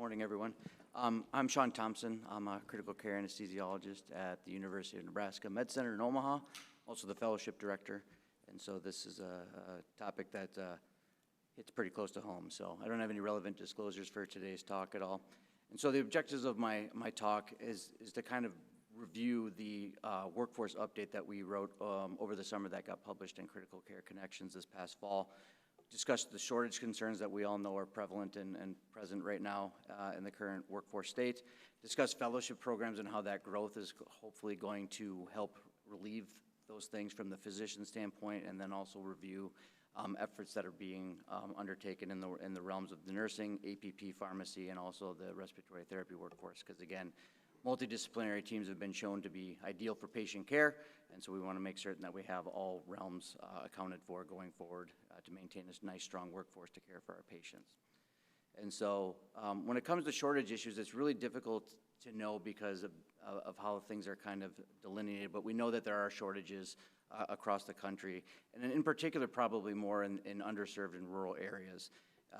Morning, everyone. I'm Shaun Thompson. I'm a critical care anesthesiologist at the University of Nebraska Med Center in Omaha, also the fellowship director. And so this is a topic that hits pretty close to home. So I don't have any relevant disclosures for today's talk at all. And so the objectives of my talk is to kind of review the workforce update that we wrote over the summer that got published in Critical Care Connections this past fall. Discuss the shortage concerns that we all know are prevalent and present right now in the current workforce state. Discuss fellowship programs and how that growth is hopefully going to help relieve those things from the physician standpoint, and then also review efforts that are being undertaken in the realms of the nursing, APP, pharmacy, and also the respiratory therapy workforce. Because again, multidisciplinary teams have been shown to be ideal for patient care, and so we want to make certain that we have all realms accounted for going forward to maintain this nice, strong workforce to care for our patients. And so when it comes to shortage issues, it's really difficult to know because of how things are kind of delineated, but we know that there are shortages across the country, and in particular probably more in underserved and rural areas.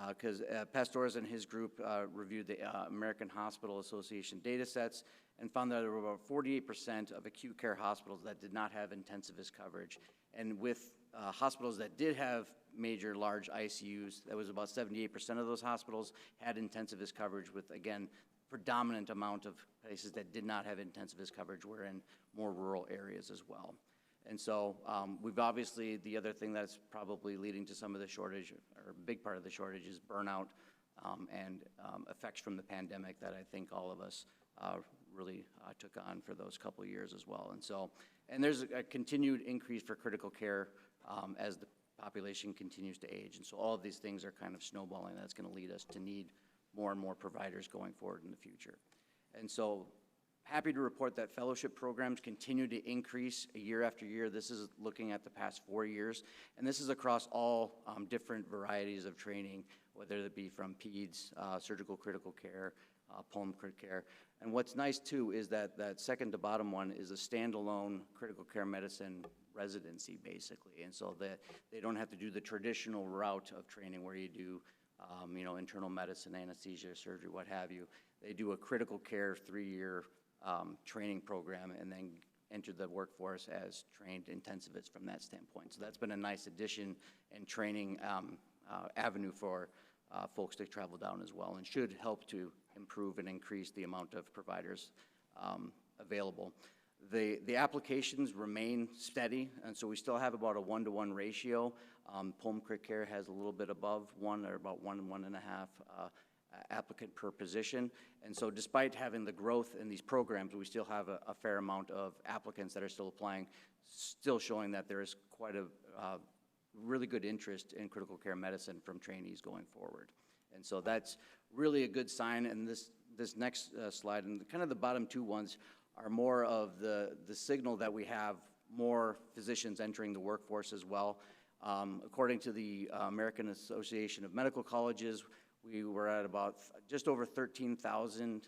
Because Pastores and his group reviewed the American Hospital Association data sets and found that there were about 48% of acute care hospitals that did not have intensivist coverage. And with hospitals that did have major large ICUs, that was about 78% of those hospitals had intensivist coverage, with, again, predominant amount of places that did not have intensivist coverage were in more rural areas as well. And so we've obviously, the other thing that's probably leading to some of the shortage, or a big part of the shortage, is burnout and effects from the pandemic that I think all of us really took on for those couple of years as well. And so, and there's a continued increase for critical care as the population continues to age. And so all of these things are kind of snowballing. That's going to lead us to need more and more providers going forward in the future. And so happy to report that fellowship programs continue to increase year after year. This is looking at the past 4 years, and this is across all different varieties of training, whether it be from peds, surgical critical care, pulm crit care. And what's nice too is that that second to bottom one is a standalone critical care medicine residency, basically. And so that they don't have to do the traditional route of training where you do internal medicine, anesthesia, surgery, what have you. They do a critical care 3-year training program and then enter the workforce as trained intensivists from that standpoint. So that's been a nice addition and training avenue for folks to travel down as well, and should help to improve and increase the amount of providers available. The applications remain steady, and so we still have about a 1-to-1 ratio. Pulm crit care has a little bit above 1, or about 1.5 applicant per position. And so despite having the growth in these programs, we still have a fair amount of applicants that are still applying, still showing that there is quite a really good interest in critical care medicine from trainees going forward. And so that's really a good sign. And this next slide, and kind of the bottom two ones, are more of the signal that we have more physicians entering the workforce as well. According to the American Association of Medical Colleges, we were at about just over 13,000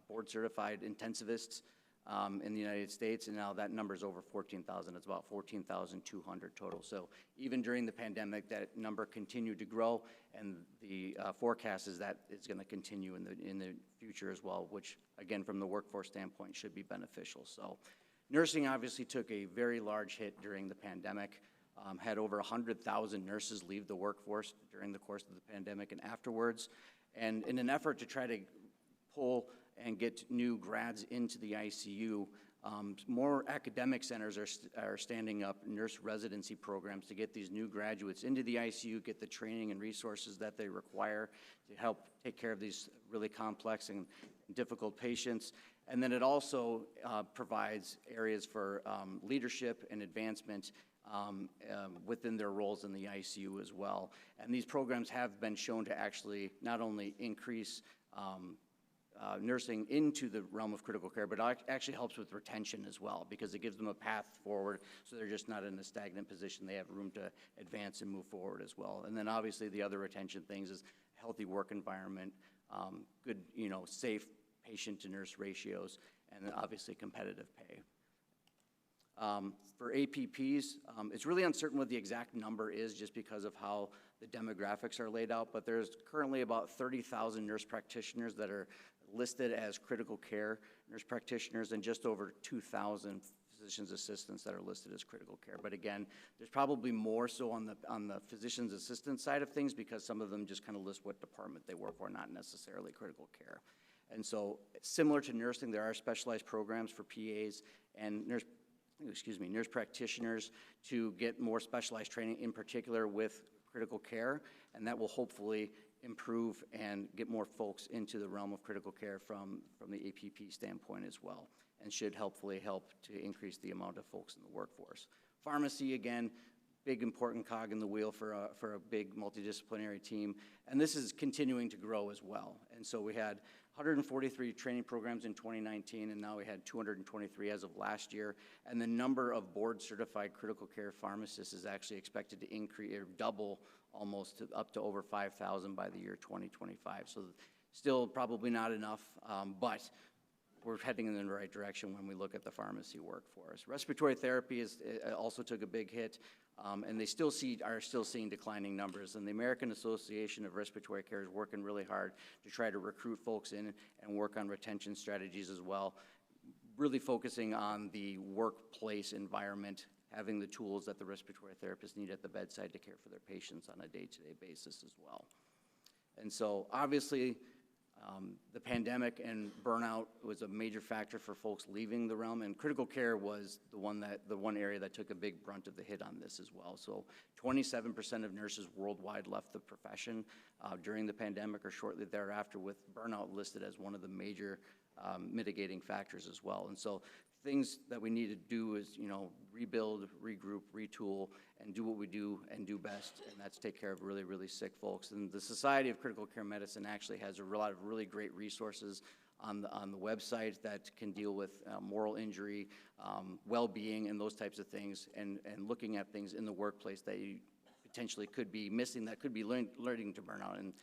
board-certified intensivists in the United States, and now that number is over 14,000. It's about 14,200 total. So even during the pandemic, that number continued to grow, and the forecast is that it's going to continue in the future as well, which, again, from the workforce standpoint, should be beneficial. So nursing obviously took a very large hit during the pandemic. Had over 100,000 nurses leave the workforce during the course of the pandemic and afterwards. And in an effort to try to pull and get new grads into the ICU, more academic centers are standing up nurse residency programs to get these new graduates into the ICU, get the training and resources that they require to help take care of these really complex and difficult patients. And then it also provides areas for leadership and advancement within their roles in the ICU as well. And these programs have been shown to actually not only increase nursing into the realm of critical care, but actually helps with retention as well, because it gives them a path forward, so they're just not in a stagnant position. They have room to advance and move forward as well. And then obviously the other retention things is healthy work environment, good, safe patient to nurse ratios, and then obviously competitive pay. For APPs, it's really uncertain what the exact number is, just because of how the demographics are laid out, but there's currently about 30,000 nurse practitioners that are listed as critical care nurse practitioners, and just over 2,000 physician's assistants that are listed as critical care. But again, there's probably more so on the physician's assistant side of things, because some of them just kind of list what department they work for, not necessarily critical care. And so, similar to nursing, there are specialized programs for PAs and nurse practitioners to get more specialized training, in particular with critical care, and that will hopefully improve and get more folks into the realm of critical care from the APP standpoint as well, and should hopefully help to increase the amount of folks in the workforce. Pharmacy, again, big important cog in the wheel for a big multidisciplinary team, and this is continuing to grow as well. And so we had 143 training programs in 2019, and now we had 223 as of last year, and the number of board-certified critical care pharmacists is actually expected to increase, or double almost, up to over 5,000 by the year 2025. So still probably not enough, but we're heading in the right direction when we look at the pharmacy workforce. Respiratory therapy also took a big hit, and they are still seeing declining numbers. And the American Association of Respiratory Care is working really hard to try to recruit folks in and work on retention strategies as well, really focusing on the workplace environment, having the tools that the respiratory therapists need at the bedside to care for their patients on a day-to-day basis as well. And so obviously, the pandemic and burnout was a major factor for folks leaving the realm, and critical care was the one area that took a big brunt of the hit on this as well. So 27% of nurses worldwide left the profession during the pandemic or shortly thereafter, with burnout listed as one of the major mitigating factors as well. And so things that we need to do is, rebuild, regroup, retool, and do what we do and do best, and that's take care of really, really sick folks. And the Society of Critical Care Medicine actually has a lot of really great resources on the website that can deal with moral injury, well-being, and those types of things, and looking at things in the workplace that you potentially could be missing, that could be leading to burnout. And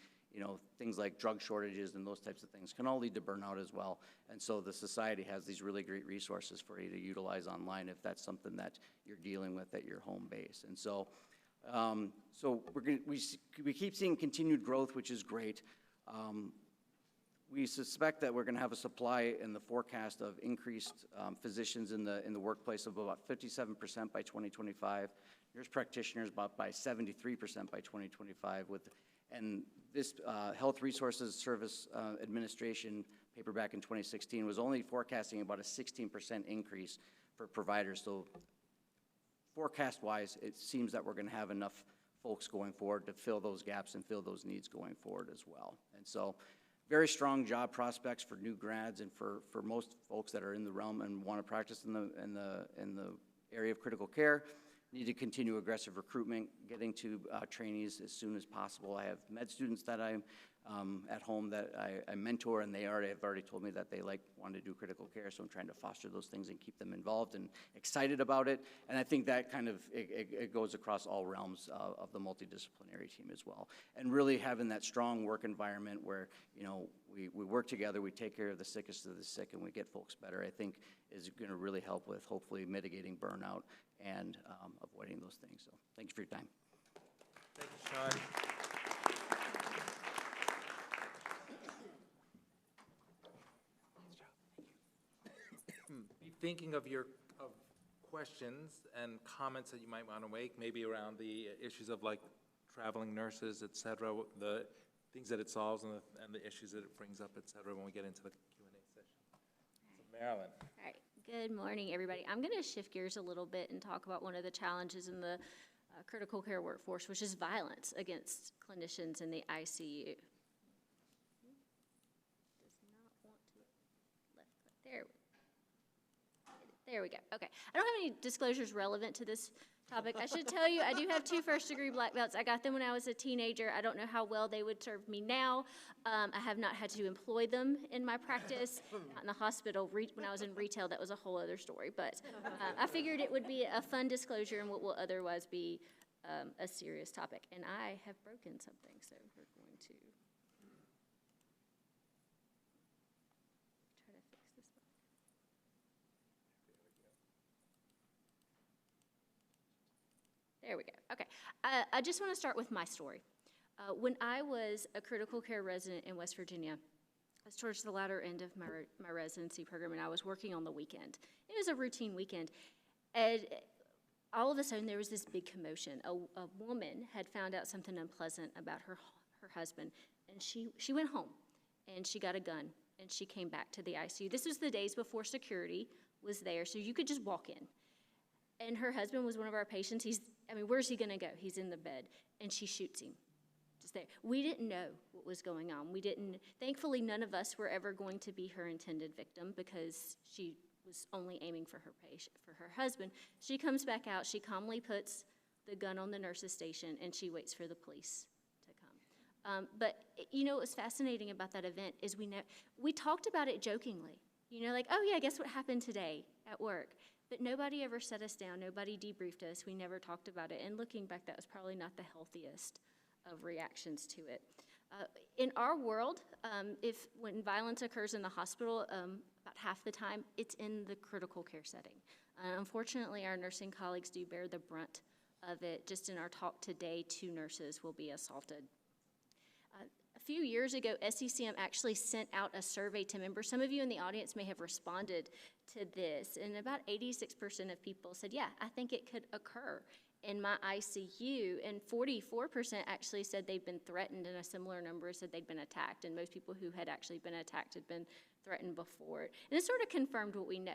things like drug shortages and those types of things can all lead to burnout as well. And so the Society has these really great resources for you to utilize online if that's something that you're dealing with at your home base. And so, we keep seeing continued growth, which is great. We suspect that we're going to have a supply in the forecast of increased physicians in the workplace of about 57% by 2025. Nurse practitioners by 73% by 2025 and this Health Resources Service Administration paper back in 2016 was only forecasting about a 16% increase for providers. So forecast-wise, it seems that we're going to have enough folks going forward to fill those gaps and fill those needs going forward as well. And so very strong job prospects for new grads and for most folks that are in the realm and want to practice in the area of critical care. Need to continue aggressive recruitment, getting to trainees as soon as possible. I have med students that I'm at home that I mentor, and they have already told me that they want to do critical care, so I'm trying to foster those things and keep them involved and excited about it. And I think that kind of, it goes across all realms of the multidisciplinary team as well. And really having that strong work environment where, we work together, we take care of the sickest of the sick, and we get folks better, I think is going to really help with hopefully mitigating burnout and avoiding those things. So thank you for your time. Thank you, Shaun. Be thinking of questions and comments that you might want to make, maybe around the issues of traveling nurses, et cetera, the things that it solves and the issues that it brings up, et cetera, when we get into the Q&A session. So Marilyn. All right. Good morning, everybody. I'm going to shift gears a little bit and talk about one of the challenges in the critical care workforce, which is violence against clinicians in the ICU. Does not want to left click. There we go. Okay. I don't have any disclosures relevant to this topic. I should tell you, I do have 2 first-degree black belts. I got them when I was a teenager. I don't know how well they would serve me now. I have not had to employ them in my practice. Not in the hospital. When I was in retail, that was a whole other story. But I figured it would be a fun disclosure in what will otherwise be a serious topic. And I have broken something, so we're going to try to fix this one. There we go. Okay. I just want to start with my story. When I was a critical care resident in West Virginia, I was towards the latter end of my residency program, and I was working on the weekend. It was a routine weekend, and all of a sudden there was this big commotion. A woman had found out something unpleasant about her husband, and she went home, and she got a gun, and she came back to the ICU. This was the days before security was there, so you could just walk in. And her husband was one of our patients. Where's he gonna go? He's in the bed, and she shoots him. Just there. We didn't know what was going on. Thankfully, none of us were ever going to be her intended victim because she was only aiming for her husband. She comes back out, she calmly puts the gun on the nurse's station, and she waits for the police to come. But what was fascinating about that event is we talked about it jokingly. Oh yeah, guess what happened today at work? But nobody ever set us down, nobody debriefed us, we never talked about it. And looking back, that was probably not the healthiest of reactions to it. In our world, when violence occurs in the hospital, about half the time, it's in the critical care setting. Unfortunately, our nursing colleagues do bear the brunt of it. Just in our talk today, 2 nurses will be assaulted. A few years ago, SCCM actually sent out a survey to members. Some of you in the audience may have responded to this, and about 86% of people said, yeah, I think it could occur in my ICU, and 44% actually said they'd been threatened, and a similar number said they'd been attacked, and most people who had actually been attacked had been threatened before. And it sort of confirmed what we know.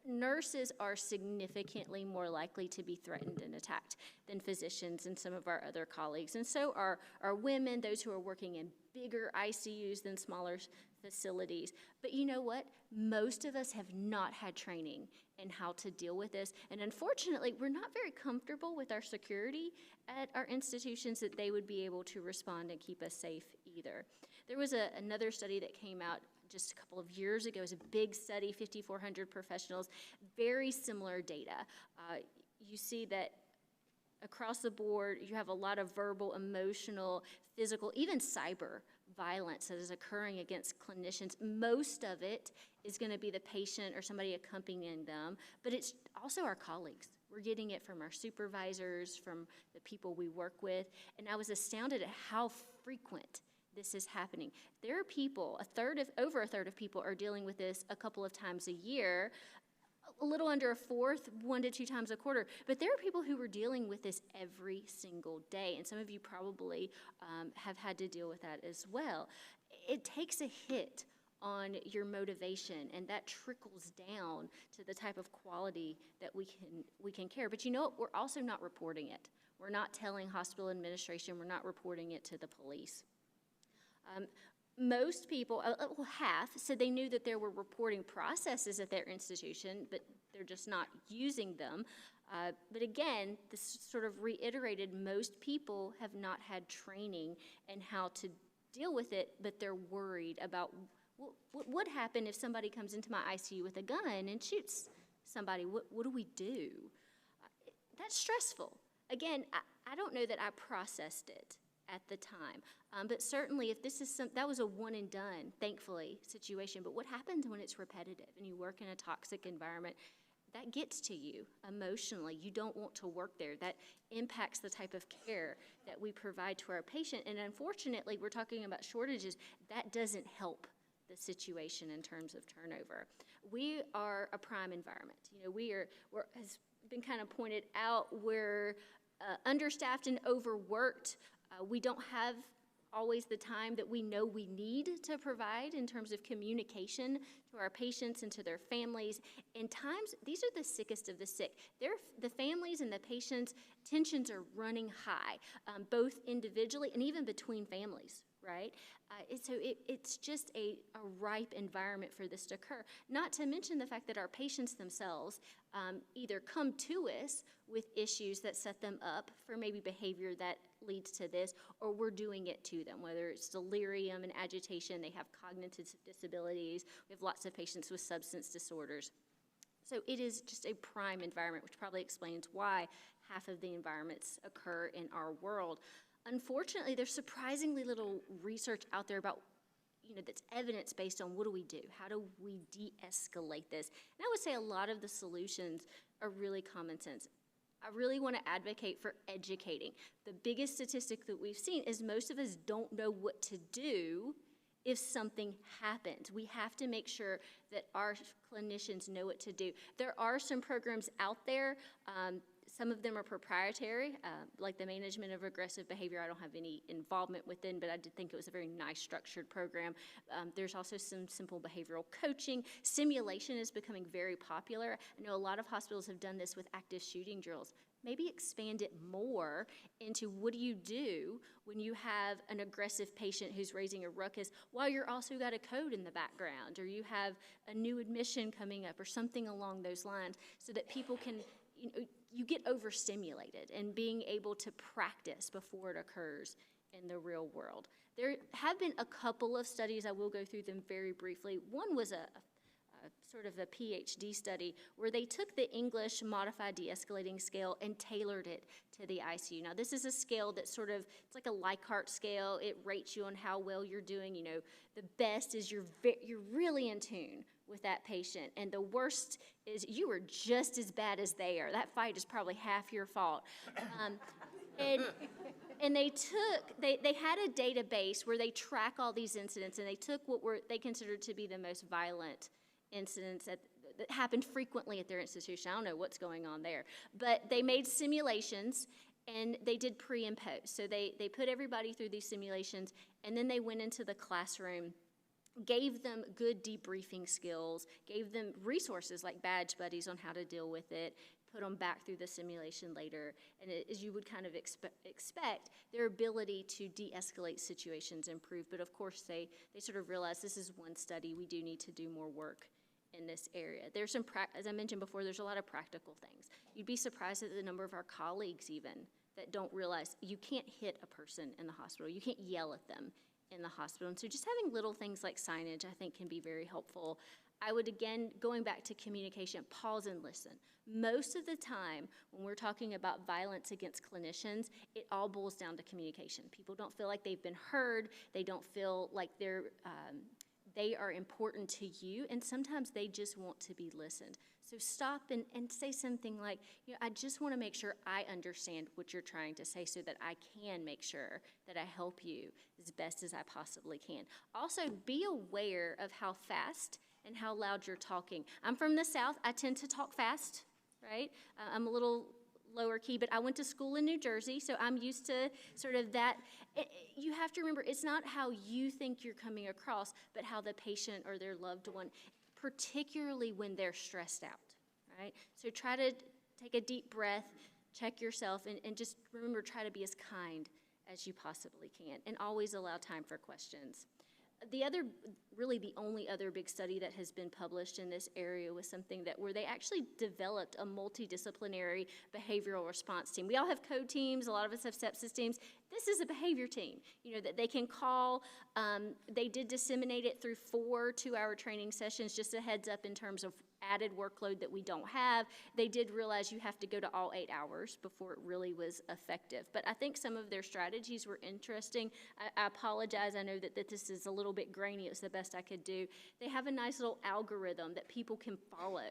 Nurses are significantly more likely to be threatened and attacked than physicians and some of our other colleagues. And so are women, those who are working in bigger ICUs than smaller facilities. But you know what? Most of us have not had training in how to deal with this. And unfortunately, we're not very comfortable with our security at our institutions that they would be able to respond and keep us safe either. There was another study that came out just a couple of years ago. It was a big study, 5,400 professionals, very similar data. You see that across the board, you have a lot of verbal, emotional, physical, even cyber violence that is occurring against clinicians. Most of it is going to be the patient or somebody accompanying them, but it's also our colleagues. We're getting it from our supervisors, from the people we work with, and I was astounded at how frequent this is happening. There are people, over a third of people are dealing with this a couple of times a year, a little under a fourth, 1 to 2 times a quarter. But there are people who are dealing with this every single day, and some of you probably have had to deal with that as well. It takes a hit on your motivation, and that trickles down to the type of quality that we can care. But we're also not reporting it. We're not telling hospital administration, we're not reporting it to the police. Most people, half, said they knew that there were reporting processes at their institution, but they're just not using them. But again, this sort of reiterated most people have not had training in how to deal with it, but they're worried about what would happen if somebody comes into my ICU with a gun and shoots somebody. What do we do? That's stressful. Again, I don't know that I processed it at the time. But certainly if that was a one and done, thankfully, situation. But what happens when it's repetitive and you work in a toxic environment? That gets to you emotionally. You don't want to work there. That impacts the type of care that we provide to our patient. And unfortunately, we're talking about shortages. That doesn't help the situation in terms of turnover. We are a prime environment. We're has been kind of pointed out, we're understaffed and overworked. We don't have always the time that we know we need to provide in terms of communication to our patients and to their families. In times, these are the sickest of the sick. The families and the patients, tensions are running high, both individually and even between families, right? It's just a ripe environment for this to occur. Not to mention the fact that our patients themselves either come to us with issues that set them up for maybe behavior that leads to this, or we're doing it to them, whether it's delirium and agitation, they have cognitive disabilities, we have lots of patients with substance disorders. So it is just a prime environment, which probably explains why half of the environments occur in our world. Unfortunately, there's surprisingly little research out there about, that's evidence-based on what do we do? How do we de-escalate this? And I would say a lot of the solutions are really common sense. I really want to advocate for educating. The biggest statistic that we've seen is most of us don't know what to do if something happens. We have to make sure that our clinicians know what to do. There are some programs out there. Some of them are proprietary, like the management of aggressive behavior. I don't have any involvement within, but I did think it was a very nice structured program. There's also some simple behavioral coaching. Simulation is becoming very popular. I know a lot of hospitals have done this with active shooting drills. Maybe expand it more into what do you do when you have an aggressive patient who's raising a ruckus while you're also got a code in the background, or you have a new admission coming up or something along those lines, so that people can, you get overstimulated and being able to practice before it occurs in the real world. There have been a couple of studies, I will go through them very briefly. One was a sort of a PhD study where they took the English Modified De-Escalating Scale and tailored it to the ICU. Now, this is a scale that sort of, it's like a Likert scale. It rates you on how well you're doing. You know, the best is you're really in tune with that patient, and the worst is you are just as bad as they are. That fight is probably half your fault. And they had a database where they track all these incidents, and they took what they considered to be the most violent incidents that happened frequently at their institution. I don't know what's going on there. But they made simulations, and they did pre and post. So they put everybody through these simulations, and then they went into the classroom, gave them good debriefing skills, gave them resources like badge buddies on how to deal with it, put them back through the simulation later. And as you would kind of expect, their ability to de-escalate situations improved. But of course, they sort of realized this is one study. We do need to do more work in this area. There's some, as I mentioned before, there's a lot of practical things. You'd be surprised at the number of our colleagues even that don't realize you can't hit a person in the hospital. You can't yell at them in the hospital. And so just having little things like signage, I think, can be very helpful. I would, again, going back to communication, pause and listen. Most of the time, when we're talking about violence against clinicians, it all boils down to communication. People don't feel like they've been heard. They don't feel like they are important to you, and sometimes they just want to be listened. So stop and say something like, I just want to make sure I understand what you're trying to say so that I can make sure that I help you as best as I possibly can. Also, be aware of how fast and how loud you're talking. I'm from the South. I tend to talk fast, right? I'm a little lower key, but I went to school in New Jersey, so I'm used to sort of that. You have to remember, it's not how you think you're coming across, but how the patient or their loved one, particularly when they're stressed out, right? So try to take a deep breath, check yourself, and just remember, try to be as kind as you possibly can, and always allow time for questions. Really the only other big study that has been published in this area was something where they actually developed a multidisciplinary behavioral response team. We all have code teams, a lot of us have sepsis teams. This is a behavior team, that they can call. They did disseminate it through 4 two-hour training sessions, just a heads up in terms of added workload that we don't have. They did realize you have to go to all 8 hours before it really was effective. But I think some of their strategies were interesting. I apologize. I know that this is a little bit grainy. It was the best I could do. They have a nice little algorithm that people can follow.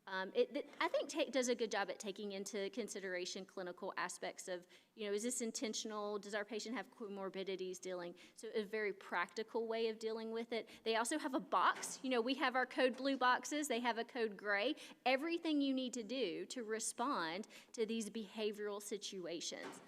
I think does a good job at taking into consideration clinical aspects of, is this intentional? Does our patient have comorbidities dealing? So a very practical way of dealing with it. They also have a box. We have our code blue boxes. They have a code gray. Everything you need to do to respond to these behavioral situations.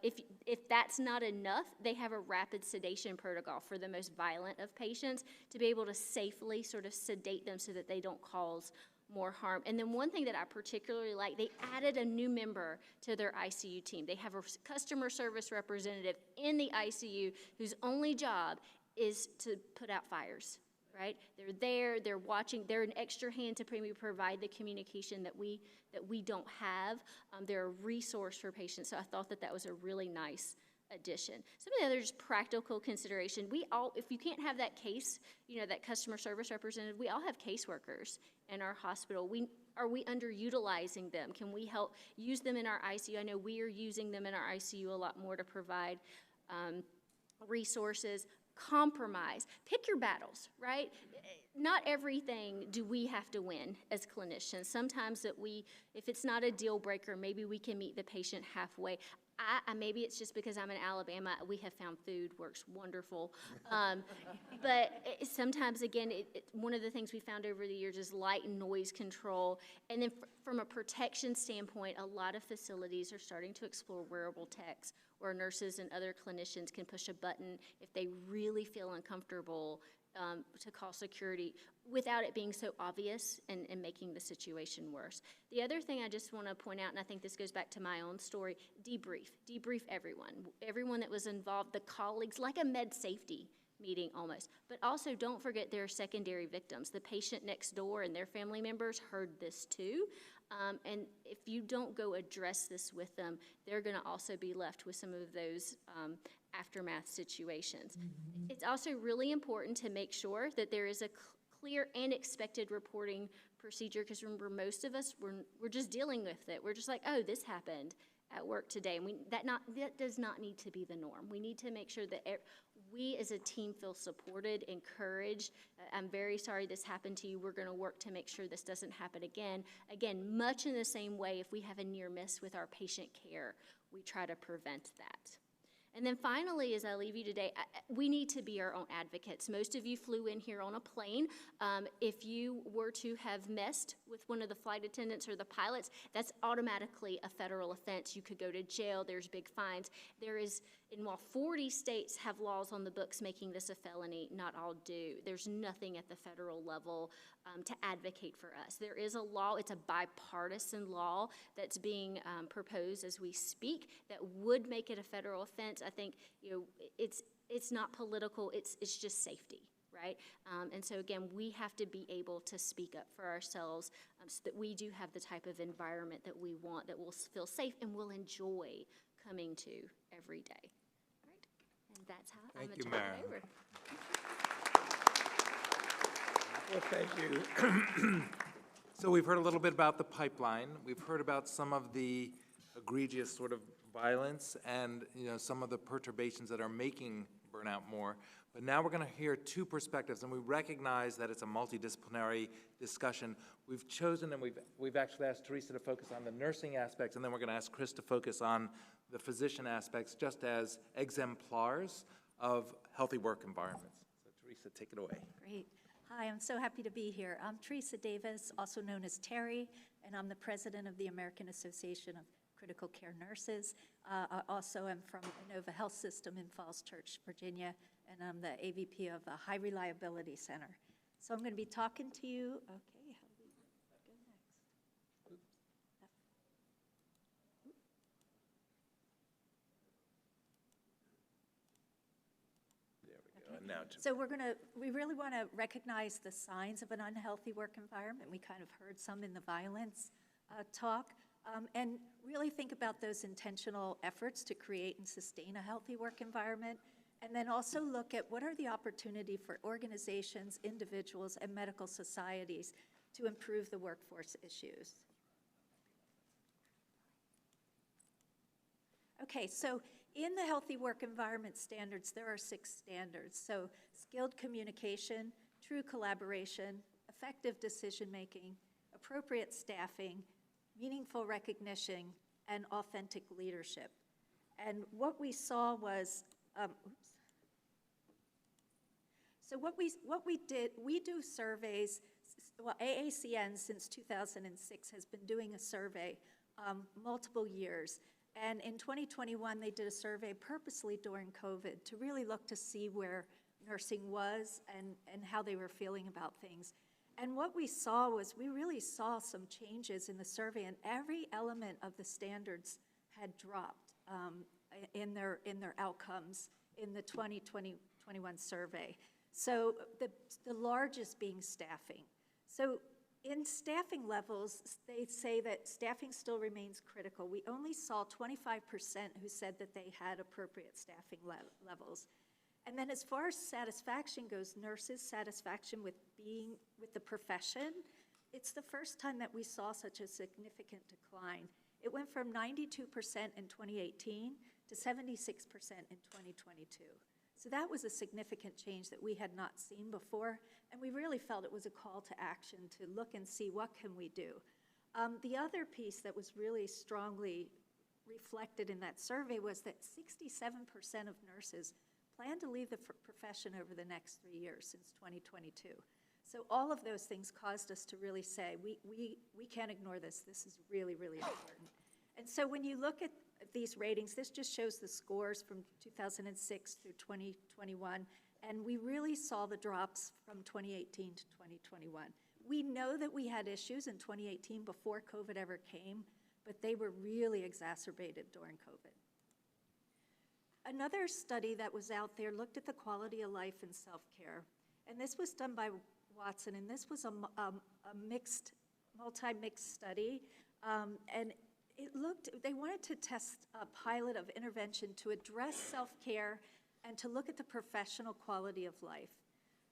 If that's not enough, they have a rapid sedation protocol for the most violent of patients to be able to safely sort of sedate them so that they don't cause more harm. And then one thing that I particularly like, they added a new member to their ICU team. They have a customer service representative in the ICU whose only job is to put out fires, right? They're there, they're watching, they're an extra hand to maybe provide the communication that we don't have. They're a resource for patients, so I thought that was a really nice addition. Some of the other just practical consideration, if you can't have that case, that customer service representative, we all have caseworkers in our hospital. Are we underutilizing them? Can we help use them in our ICU? I know we are using them in our ICU a lot more to provide resources. compromise. Pick your battles, right? Not everything do we have to win as clinicians. Sometimes if it's not a deal breaker, maybe we can meet the patient halfway. Maybe it's just because I'm in Alabama, we have found food works wonderful. But sometimes, again, one of the things we found over the years is light and noise control. And then from a protection standpoint, a lot of facilities are starting to explore wearable techs where nurses and other clinicians can push a button if they really feel uncomfortable to call security without it being so obvious and making the situation worse. The other thing I just want to point out, and I think this goes back to my own story, debrief everyone that was involved, the colleagues, like a med safety meeting almost. But also don't forget there are secondary victims. The patient next door and their family members heard this too. And if you don't go address this with them, they're going to also be left with some of those aftermath situations. Mm-hmm. It's also really important to make sure that there is a clear and expected reporting procedure, because remember, most of us, we're just dealing with it. We're just like, oh, this happened at work today. And that does not need to be the norm. We need to make sure that we as a team feel supported, encouraged. I'm very sorry this happened to you. We're going to work to make sure this doesn't happen again. Again, much in the same way, if we have a near miss with our patient care, we try to prevent that. And then finally, as I leave you today, we need to be our own advocates. Most of you flew in here on a plane. If you were to have messed with one of the flight attendants or the pilots, that's automatically a federal offense. You could go to jail. There's big fines. And while 40 states have laws on the books making this a felony, not all do. There's nothing at the federal level to advocate for us. There is a law, it's a bipartisan law that's being proposed as we speak that would make it a federal offense. I think it's not political, it's just safety, right? And so again, we have to be able to speak up for ourselves so that we do have the type of environment that we want, that we'll feel safe and will enjoy coming to every day. Right? And that's how I'm going to turn it over. Well, thank you. So we've heard a little bit about the pipeline. We've heard about some of the egregious sort of violence and some of the perturbations that are making burnout more. But now we're going to hear two perspectives, and we recognize that it's a multidisciplinary discussion. We've chosen, and we've actually asked Theresa to focus on the nursing aspects, and then we're going to ask Chris to focus on the physician aspects, just as exemplars of healthy work environments. So Theresa, take it away. Great. Hi, I'm so happy to be here. I'm Theresa Davis, also known as Terry, and I'm the president of the American Association of Critical Care Nurses. I also am from Inova Health System in Falls Church, Virginia, and I'm the AVP of the High Reliability Center. So I'm going to be talking to you. Okay, how do we go next? Oops. So we really want to recognize the signs of an unhealthy work environment. We kind of heard some in the violence talk, and really think about those intentional efforts to create and sustain a healthy work environment, and then also look at what are the opportunity for organizations, individuals, and medical societies to improve the workforce issues. Okay, so in the Healthy Work Environment Standards, there are 6 standards. So skilled communication, true collaboration, effective decision-making, appropriate staffing, meaningful recognition, and authentic leadership. And what we saw was, so what we did, we do surveys. Well, AACN since 2006 has been doing a survey multiple years. And in 2021, they did a survey purposely during COVID to really look to see where nursing was and how they were feeling about things. And what we saw was we really saw some changes in the survey, and every element of the standards had dropped in their outcomes in the 2021 survey. So the largest being staffing. So in staffing levels, they say that staffing still remains critical. We only saw 25% who said that they had appropriate staffing levels. And then as far as satisfaction goes, nurses' satisfaction with being with the profession, it's the first time that we saw such a significant decline. It went from 92% in 2018 to 76% in 2022. So that was a significant change that we had not seen before, and we really felt it was a call to action to look and see what can we do. The other piece that was really strongly reflected in that survey was that 67% of nurses plan to leave the profession over the next 3 years since 2022. So all of those things caused us to really say, we can't ignore this. This is really, really important. And so when you look at these ratings, this just shows the scores from 2006 through 2021, and we really saw the drops from 2018 to 2021. We know that we had issues in 2018 before COVID ever came, but they were really exacerbated during COVID. Another study that was out there looked at the quality of life and self-care, and this was done by Watson, and this was a multi-mixed study, and they wanted to test a pilot of intervention to address self-care and to look at the professional quality of life.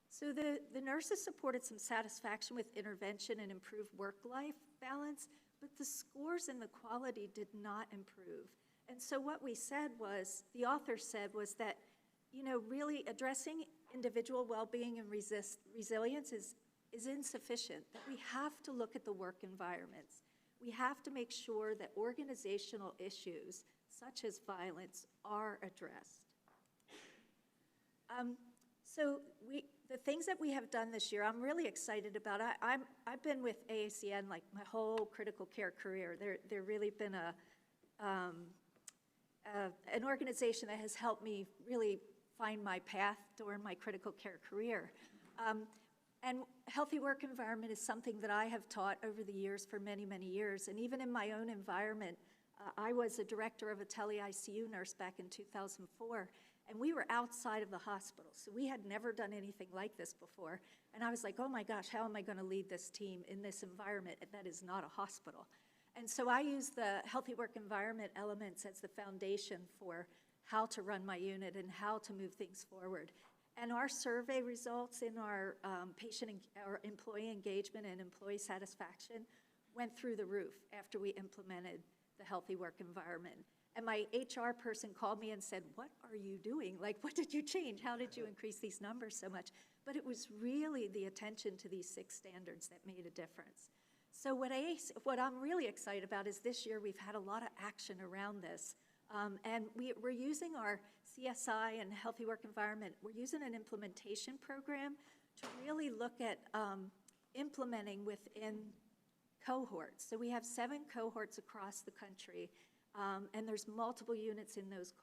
So the nurses supported some satisfaction with intervention and improved work-life balance, but the scores and the quality did not improve. And so what we said was, the author said, was that, really addressing individual well-being and resilience is insufficient, that we have to look at the work environments. We have to make sure that organizational issues, such as violence, are addressed. So the things that we have done this year, I'm really excited about. I've been with AACN like my whole critical care career. They're really been an organization that has helped me really find my path during my critical care career. And healthy work environment is something that I have taught over the years for many, many years. And even in my own environment, I was a director of a tele-ICU nurse back in 2004, and we were outside of the hospital. So we had never done anything like this before. And I was like, oh my gosh, how am I gonna lead this team in this environment that is not a hospital? And so I use the healthy work environment elements as the foundation for how to run my unit and how to move things forward. And our survey results in our our employee engagement and employee satisfaction went through the roof after we implemented the healthy work environment. And my HR person called me and said, what are you doing? Like, what did you change? How did you increase these numbers so much? But it was really the attention to these 6 standards that made a difference. So what I'm really excited about is this year we've had a lot of action around this. And we're using our CSI and healthy work environment. We're using an implementation program to really look at implementing within cohorts. So we have 7 cohorts across the country, and there's multiple units in those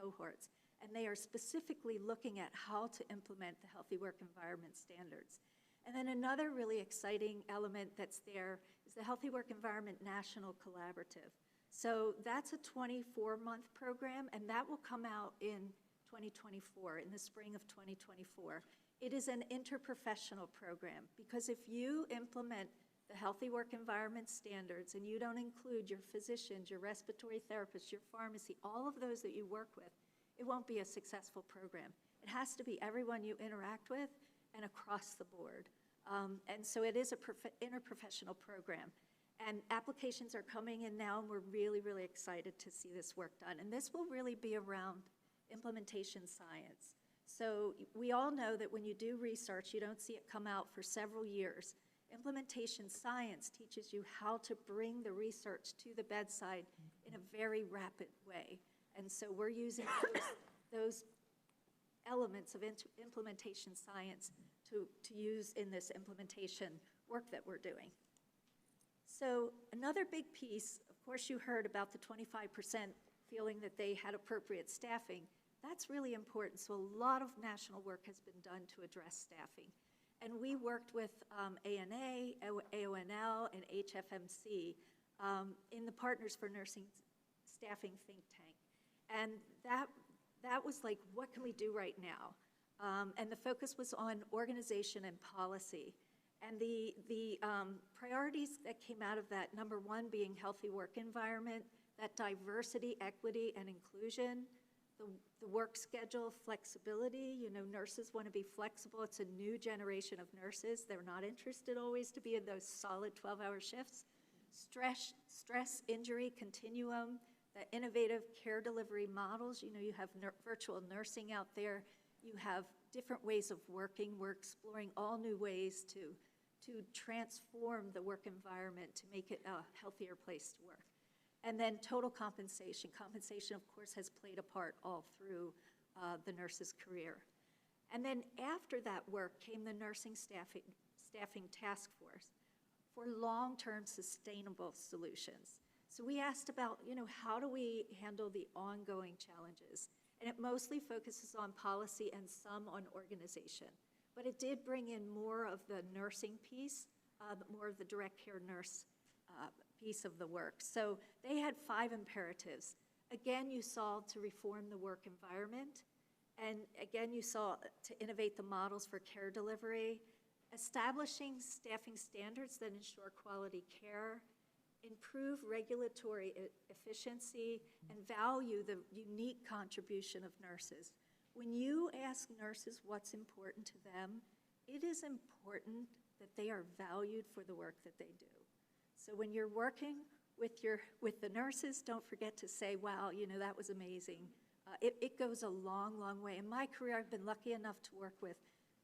cohorts. And they are specifically looking at how to implement the healthy work environment standards. And then another really exciting element that's there is the Healthy Work Environment National Collaborative. So that's a 24-month program, and that will come out in 2024, in the spring of 2024. It is an interprofessional program, because if you implement the healthy work environment standards and you don't include your physicians, your respiratory therapists, your pharmacy, all of those that you work with, it won't be a successful program. It has to be everyone you interact with and across the board. And so it is an interprofessional program. And applications are coming in now, and we're really, really excited to see this work done. And this will really be around implementation science. So we all know that when you do research, you don't see it come out for several years. Implementation science teaches you how to bring the research to the bedside in a very rapid way. And so we're using those elements of implementation science to use in this implementation work that we're doing. So another big piece, of course you heard about the 25% feeling that they had appropriate staffing. That's really important. So a lot of national work has been done to address staffing. And we worked with ANA, AONL, and HFMC in the Partners for Nursing Staffing think tank. And that was like, what can we do right now? And the focus was on organization and policy. And the priorities that came out of that, number 1 being healthy work environment, that diversity, equity, and inclusion, the work schedule flexibility. You know, nurses want to be flexible. It's a new generation of nurses. They're not interested always to be in those solid 12-hour shifts. Stress injury continuum, the innovative care delivery models. You know, you have virtual nursing out there. You have different ways of working. We're exploring all new ways to transform the work environment to make it a healthier place to work. And then total compensation. Compensation, of course, has played a part all through the nurse's career. And then after that work came the nursing staffing task force for long-term sustainable solutions. So we asked about, how do we handle the ongoing challenges? And it mostly focuses on policy and some on organization. But it did bring in more of the nursing piece, more of the direct care nurse piece of the work. So they had 5 imperatives. Again, you saw to reform the work environment. And again, you saw to innovate the models for care delivery, establishing staffing standards that ensure quality care, improve regulatory efficiency, and value the unique contribution of nurses. When you ask nurses what's important to them, it is important that they are valued for the work that they do. So when you're working with the nurses, don't forget to say, wow, that was amazing. It goes a long, long way. In my career, I've been lucky enough to work with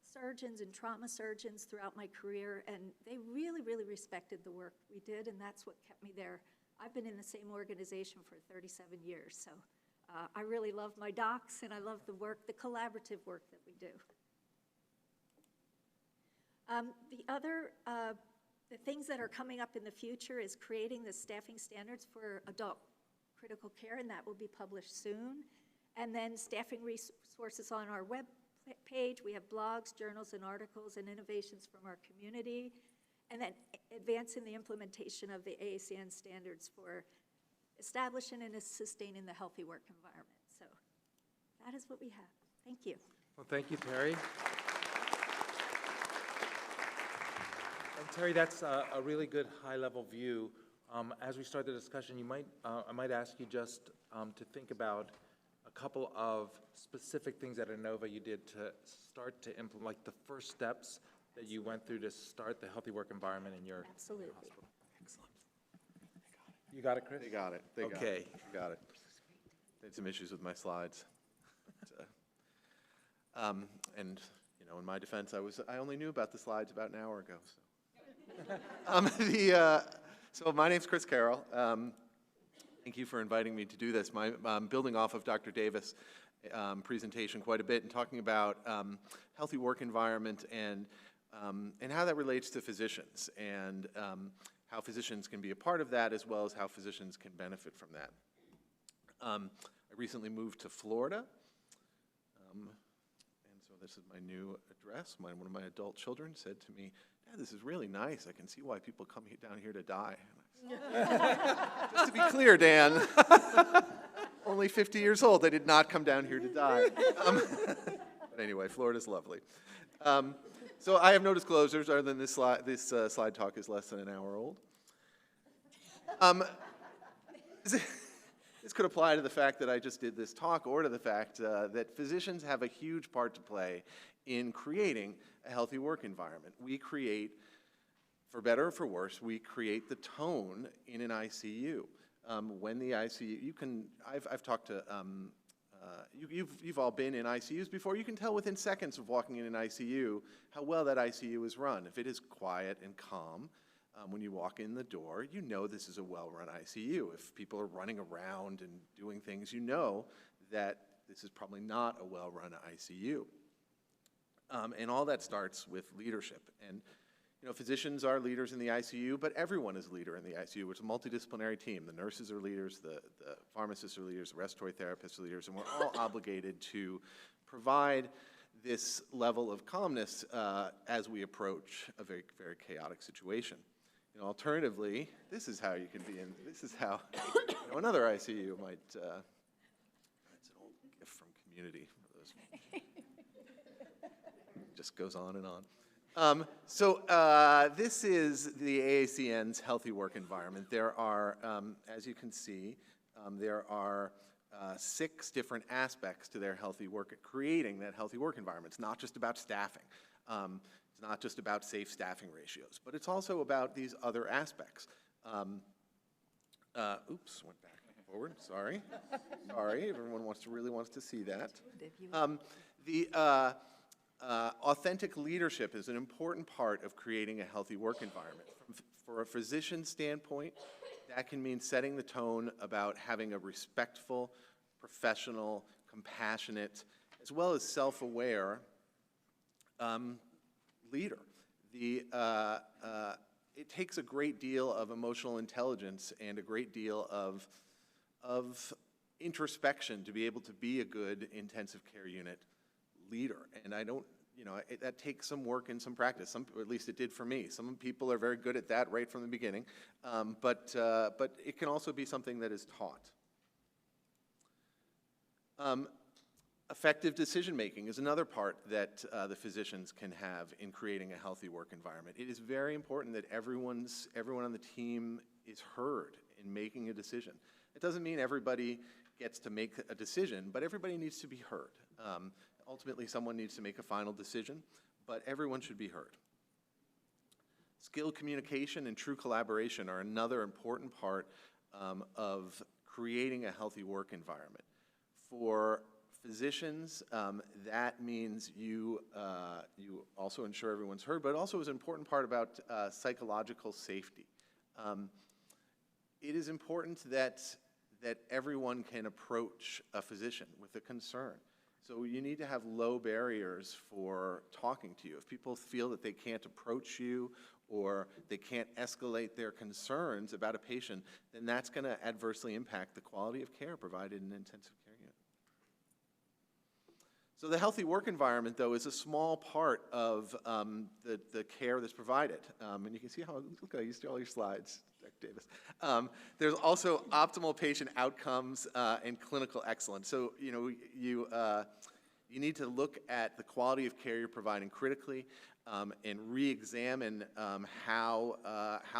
surgeons and trauma surgeons throughout my career, and they really, really respected the work we did, and that's what kept me there. I've been in the same organization for 37 years, so I really love my docs, and I love the work, the collaborative work that we do. The things that are coming up in the future is creating the staffing standards for adult critical care, and that will be published soon. And then staffing resources on our web page. We have blogs, journals, and articles, and innovations from our community. And then advancing the implementation of the AACN standards for establishing and sustaining the healthy work environment. So that is what we have. Thank you. Well, thank you, Terry. And Terry, that's a really good high-level view. As we start the discussion, I might ask you just to think about a couple of specific things at Inova you did to start to implement, like the first steps that you went through to start the healthy work environment in your Absolutely. hospital. Excellent. You got it, Chris? They got it. They got Okay. it. They got it. I had some issues with my slides. And, in my defense, I only knew about the slides about an hour ago. So, so my name's Chris Carroll. Thank you for inviting me to do this. I'm building off of Dr. Davis' presentation quite a bit and talking about healthy work environment and how that relates to physicians and how physicians can be a part of that as well as how physicians can benefit from that. I recently moved to Florida, and so this is my new address. One of my adult children said to me, "Dad, this is really nice. I can see why people come down here to die." Just to be clear, Dan, only 50 years old. I did not come down here to die. But anyway, Florida's lovely. So I have no disclosures other than this slide talk is less than an hour old. This could apply to the fact that I just did this talk or to the fact that physicians have a huge part to play in creating a healthy work environment. We create, for better or for worse, we create the tone in an ICU. When the ICU, I've talked to, you've all been in ICUs before. You can tell within seconds of walking in an ICU how well that ICU is run. If it is quiet and calm, when you walk in the door, you know this is a well-run ICU. If people are running around and doing things, you know that this is probably not a well-run ICU. And all that starts with leadership. And physicians are leaders in the ICU, but everyone is a leader in the ICU. It's a multidisciplinary team. The nurses are leaders, the pharmacists are leaders, the respiratory therapists are leaders, and we're all obligated to provide this level of calmness as we approach a very, very chaotic situation. Alternatively, this is how you can be in, this is how another ICU might, it's an old gift from Community. Just goes on and on. This is the AACN's healthy work environment. There are, as you can see, there are 6 different aspects to their healthy work, creating that healthy work environment. It's not just about staffing. It's not just about safe staffing ratios, but it's also about these other aspects. Oops, went back and forward, sorry. Sorry, everyone really wants to see that. The authentic leadership is an important part of creating a healthy work environment. For a physician standpoint, that can mean setting the tone about having a respectful, professional, compassionate, as well as self-aware leader. It takes a great deal of emotional intelligence and a great deal of introspection to be able to be a good intensive care unit leader. And I don't, that takes some work and some practice. Or at least it did for me. Some people are very good at that right from the beginning, but it can also be something that is taught. Effective decision-making is another part that the physicians can have in creating a healthy work environment. It is very important that everyone on the team is heard in making a decision. It doesn't mean everybody gets to make a decision, but everybody needs to be heard. Ultimately, someone needs to make a final decision, but everyone should be heard. Skilled communication and true collaboration are another important part of creating a healthy work environment. For physicians, that means you also ensure everyone's heard, but also is an important part about psychological safety. It is important that everyone can approach a physician with a concern. So you need to have low barriers for talking to you. If people feel that they can't approach you or they can't escalate their concerns about a patient, then that's going to adversely impact the quality of care provided in an intensive care unit. So the healthy work environment, though, is a small part of the care that's provided. And you can see how, look, I used all your slides, Dr. Davis. There's also optimal patient outcomes and clinical excellence. So, you need to look at the quality of care you're providing critically and re-examine how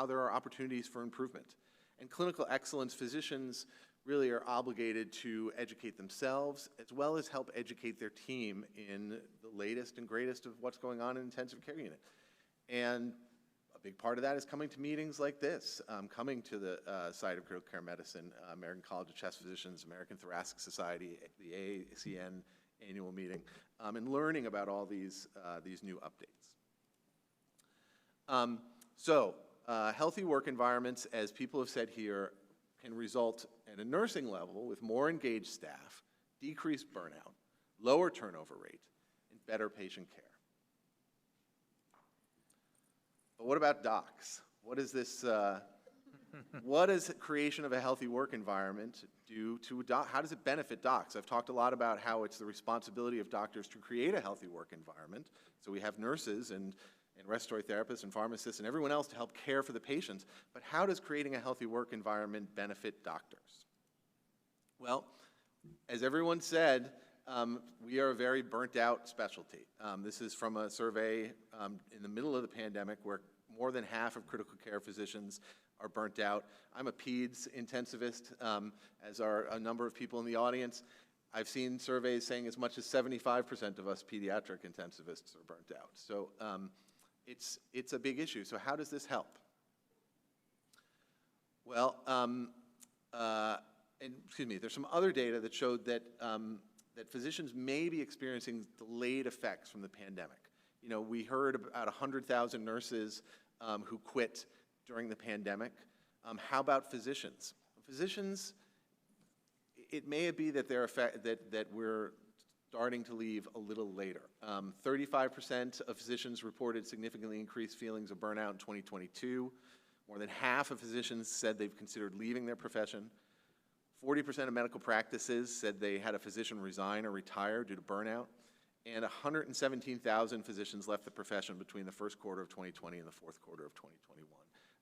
there are opportunities for improvement. And clinical excellence, physicians really are obligated to educate themselves as well as help educate their team in the latest and greatest of what's going on in an intensive care unit. And a big part of that is coming to meetings like this, coming to the site of critical care medicine, American College of Chest Physicians, American Thoracic Society, the ACN annual meeting, and learning about all these new updates. Healthy work environments, as people have said here, can result at a nursing level with more engaged staff, decreased burnout, lower turnover rate, and better patient care. But what about docs? What is this? What does the creation of a healthy work environment do to how does it benefit docs? I've talked a lot about how it's the responsibility of doctors to create a healthy work environment. So we have nurses and respiratory therapists and pharmacists and everyone else to help care for the patients. But how does creating a healthy work environment benefit doctors? Well, as everyone said, we are a very burnt out specialty. This is from a survey in the middle of the pandemic where more than half of critical care physicians are burnt out. I'm a peds intensivist, as are a number of people in the audience. I've seen surveys saying as much as 75% of us pediatric intensivists are burnt out. So it's a big issue. So how does this help? Well, there's some other data that showed that that physicians may be experiencing delayed effects from the pandemic. We heard about 100,000 nurses who quit during the pandemic. How about physicians? Physicians, it may be that that we're starting to leave a little later. 35% of physicians reported significantly increased feelings of burnout in 2022. More than half of physicians said they've considered leaving their profession. 40% of medical practices said they had a physician resign or retire due to burnout. And 117,000 physicians left the profession between the first quarter of 2020 and the fourth quarter of 2021.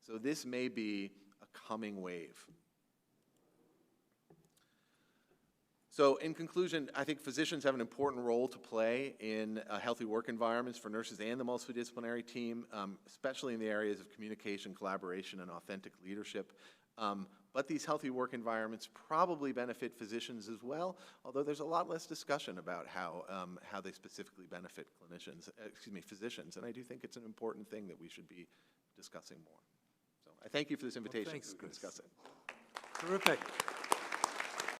So this may be a coming wave. So in conclusion, I think physicians have an important role to play in healthy work environments for nurses and the multidisciplinary team, especially in the areas of communication, collaboration, and authentic leadership. But these healthy work environments probably benefit physicians as well, although there's a lot less discussion about how they specifically benefit physicians. And I do think it's an important thing that we should be discussing more. So I thank you for this invitation to discuss it. Terrific.